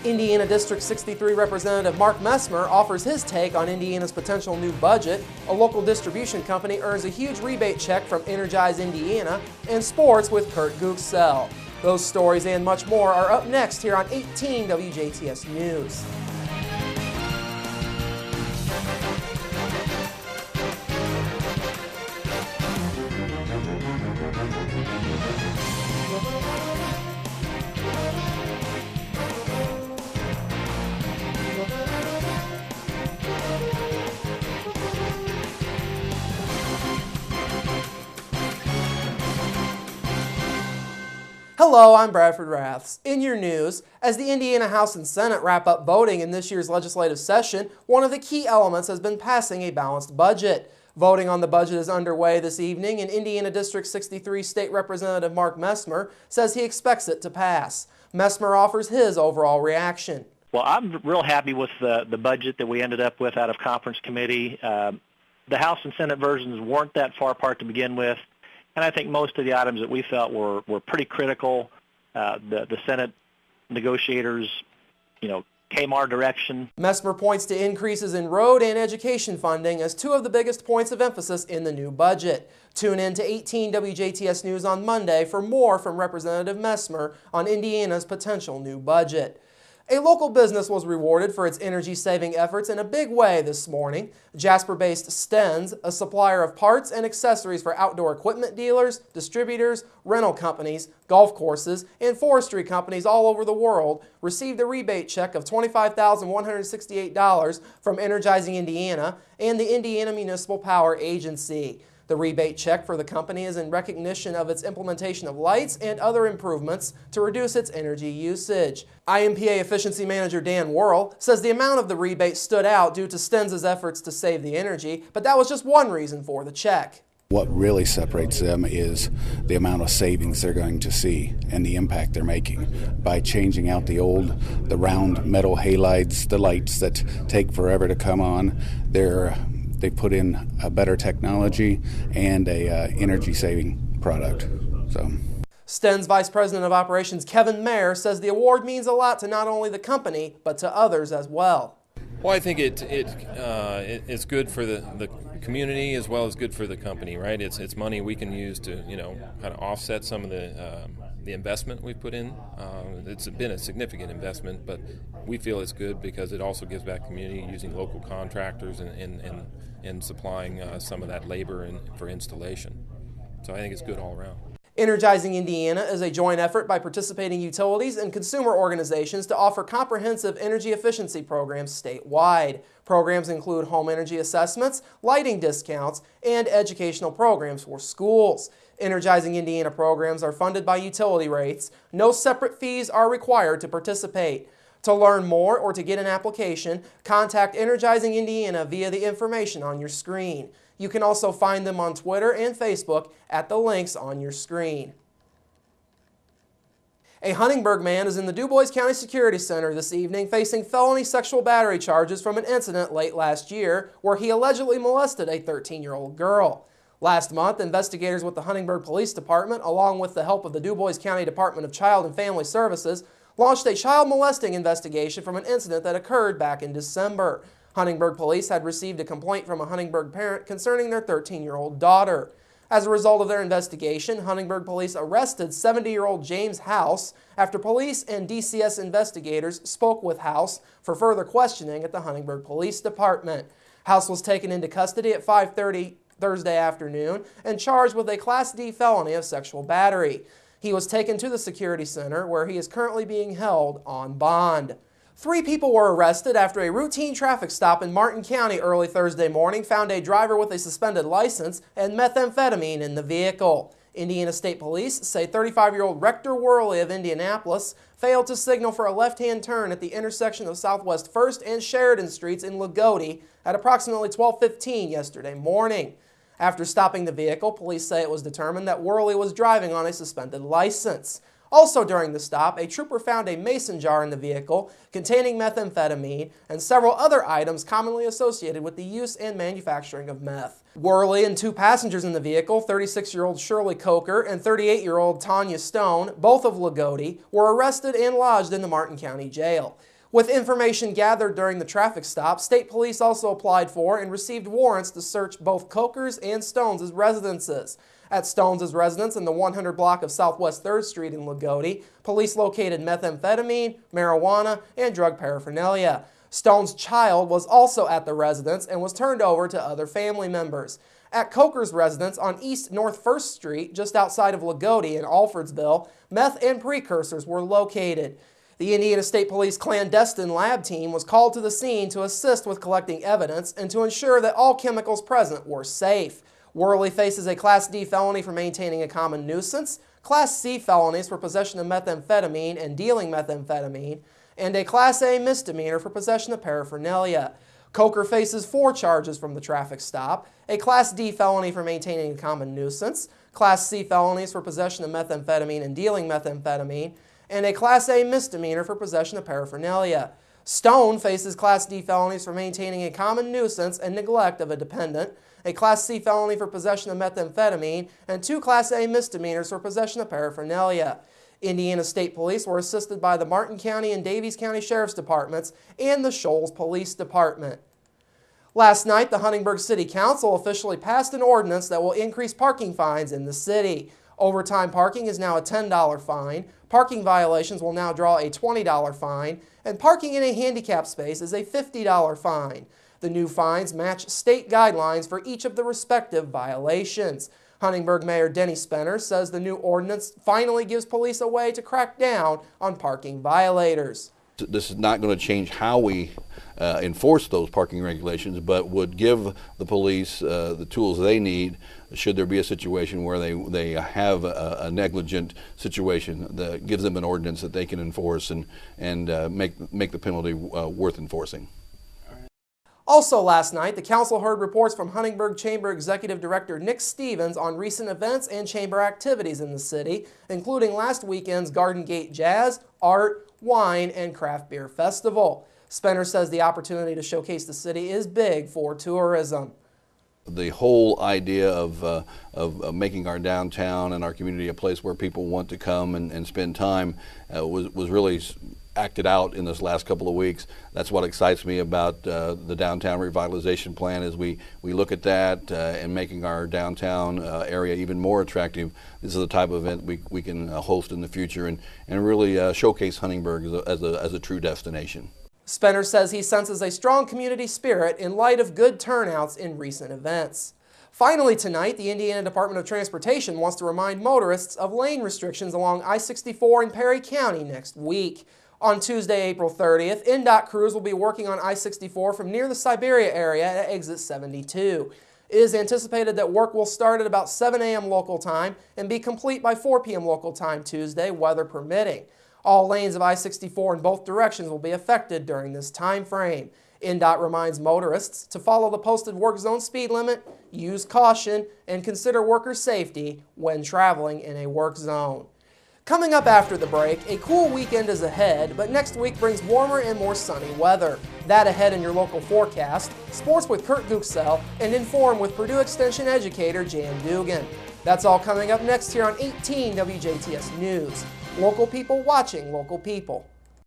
Indiana District 63 Representative Mark Messmer offers his take on Indiana's potential new budget. A local distribution company earns a huge rebate check from Energize Indiana, and sports with Kurt Gooksell. Those stories and much more are up next here on 18 WJTS News. Hello, I'm Bradford Raths. In your news, as the Indiana House and Senate wrap up voting in this year's legislative session, one of the key elements has been passing a balanced budget. Voting on the budget is underway this evening, and Indiana District 63 State Representative Mark Messmer says he expects it to pass. Messmer offers his overall reaction. Well, I'm real happy with the budget that we ended up with out of conference committee. The House and Senate versions weren't that far apart to begin with. And I think most of the items that we felt were pretty critical. The Senate negotiators, came our direction. Messmer points to increases in road and education funding as two of the biggest points of emphasis in the new budget. Tune in to 18 WJTS News on Monday for more from Representative Messmer on Indiana's potential new budget. A local business was rewarded for its energy-saving efforts in a big way this morning. Jasper-based Stens, a supplier of parts and accessories for outdoor equipment dealers, distributors, rental companies, golf courses, and forestry companies all over the world, received a rebate check of $25,168 from Energizing Indiana and the Indiana Municipal Power Agency. The rebate check for the company is in recognition of its implementation of lights and other improvements to reduce its energy usage. IMPA Efficiency Manager Dan Worrell says the amount of the rebate stood out due to Stens' efforts to save the energy, but that was just one reason for the check. What really separates them is the amount of savings they're going to see and the impact they're making by changing out the round metal halides, the lights that take forever to come on. They put in a better technology and a energy-saving product. Stens Vice President of Operations Kevin Mayer says the award means a lot to not only the company, but to others as well. Well, I think it's good for the community as well as good for the company, right? It's money we can use to kind of offset some of the investment we've put in. It's been a significant investment, but we feel it's good because it also gives back community using local contractors and supplying some of that labor for installation. So I think it's good all around. Energizing Indiana is a joint effort by participating utilities and consumer organizations to offer comprehensive energy efficiency programs statewide. Programs include home energy assessments, lighting discounts, and educational programs for schools. Energizing Indiana programs are funded by utility rates. No separate fees are required to participate. To learn more or to get an application, contact Energizing Indiana via the information on your screen. You can also find them on Twitter and Facebook at the links on your screen. A Huntingburg man is in the DuBois County Security Center this evening facing felony sexual battery charges from an incident late last year where he allegedly molested a 13-year-old girl. Last month, investigators with the Huntingburg Police Department, along with the help of the DuBois County Department of Child and Family Services, launched a child molesting investigation from an incident that occurred back in December. Huntingburg police had received a complaint from a Huntingburg parent concerning their 13-year-old daughter. As a result of their investigation, Huntingburg police arrested 70-year-old James House after police and DCS investigators spoke with House for further questioning at the Huntingburg Police Department. House was taken into custody at 5:30 Thursday afternoon and charged with a Class D felony of sexual battery. He was taken to the security center where he is currently being held on bond. 3 people were arrested after a routine traffic stop in Martin County early Thursday morning found a driver with a suspended license and methamphetamine in the vehicle. Indiana State Police say 35-year-old Rector Worley of Indianapolis failed to signal for a left-hand turn at the intersection of Southwest 1st and Sheridan Streets in Lagodi at approximately 12:15 yesterday morning. After stopping the vehicle, police say it was determined that Worley was driving on a suspended license. Also during the stop, a trooper found a mason jar in the vehicle containing methamphetamine and several other items commonly associated with the use and manufacturing of meth. Worley and 2 passengers in the vehicle, 36-year-old Shirley Coker and 38-year-old Tanya Stone, both of Lagodi, were arrested and lodged in the Martin County Jail. With information gathered during the traffic stop, state police also applied for and received warrants to search both Coker's and Stones' residences. At Stones' residence in the 100 block of Southwest 3rd Street in Lagodi, police located methamphetamine, marijuana, and drug paraphernalia. Stone's child was also at the residence and was turned over to other family members. At Coker's residence on East North 1st Street, just outside of Lagodi in Alfordsville, meth and precursors were located. The Indiana State Police clandestine lab team was called to the scene to assist with collecting evidence and to ensure that all chemicals present were safe. Worley faces a Class D felony for maintaining a common nuisance, Class C felonies for possession of methamphetamine and dealing methamphetamine, and a Class A misdemeanor for possession of paraphernalia. Coker faces 4 charges from the traffic stop, a Class D felony for maintaining a common nuisance, Class C felonies for possession of methamphetamine and dealing methamphetamine, and a Class A misdemeanor for possession of paraphernalia. Stone faces Class D felonies for maintaining a common nuisance and neglect of a dependent, a Class C felony for possession of methamphetamine, and 2 Class A misdemeanors for possession of paraphernalia. Indiana State Police were assisted by the Martin County and Davies County Sheriff's Departments and the Shoals Police Department. Last night, the Huntingburg City Council officially passed an ordinance that will increase parking fines in the city. Overtime parking is now a $10 fine, parking violations will now draw a $20 fine, and parking in a handicap space is a $50 fine. The new fines match state guidelines for each of the respective violations. Huntingburg Mayor Denny Spenner says the new ordinance finally gives police a way to crack down on parking violators. This is not going to change how we enforce those parking regulations, but would give the police the tools they need should there be a situation where they have a negligent situation that gives them an ordinance that they can enforce and make the penalty worth enforcing. Also last night, the council heard reports from Huntingburg Chamber Executive Director Nick Stevens on recent events and chamber activities in the city, including last weekend's Garden Gate Jazz, Art, Wine, and Craft Beer Festival. Spenner says the opportunity to showcase the city is big for tourism. The whole idea of making our downtown and our community a place where people want to come and spend time was really acted out in this last couple of weeks. That's what excites me about the downtown revitalization plan is we look at that and making our downtown area even more attractive. This is the type of event we can host in the future and really showcase Huntingburg as a true destination. Spenner says he senses a strong community spirit in light of good turnouts in recent events. Finally tonight, the Indiana Department of Transportation wants to remind motorists of lane restrictions along I-64 in Perry County next week. On Tuesday, April 30th, NDOT crews will be working on I-64 from near the Siberia area at exit 72. It is anticipated that work will start at about 7 a.m. local time and be complete by 4 p.m. local time Tuesday, weather permitting. All lanes of I-64 in both directions will be affected during this time frame. NDOT reminds motorists to follow the posted work zone speed limit, use caution, and consider worker safety when traveling in a work zone. Coming up after the break, a cool weekend is ahead, but next week brings warmer and more sunny weather. That ahead in your local forecast, sports with Kurt Guxell, and Inform with Purdue Extension educator Jan Dugan. That's all coming up next here on 18 WJTS News. Local people watching local people.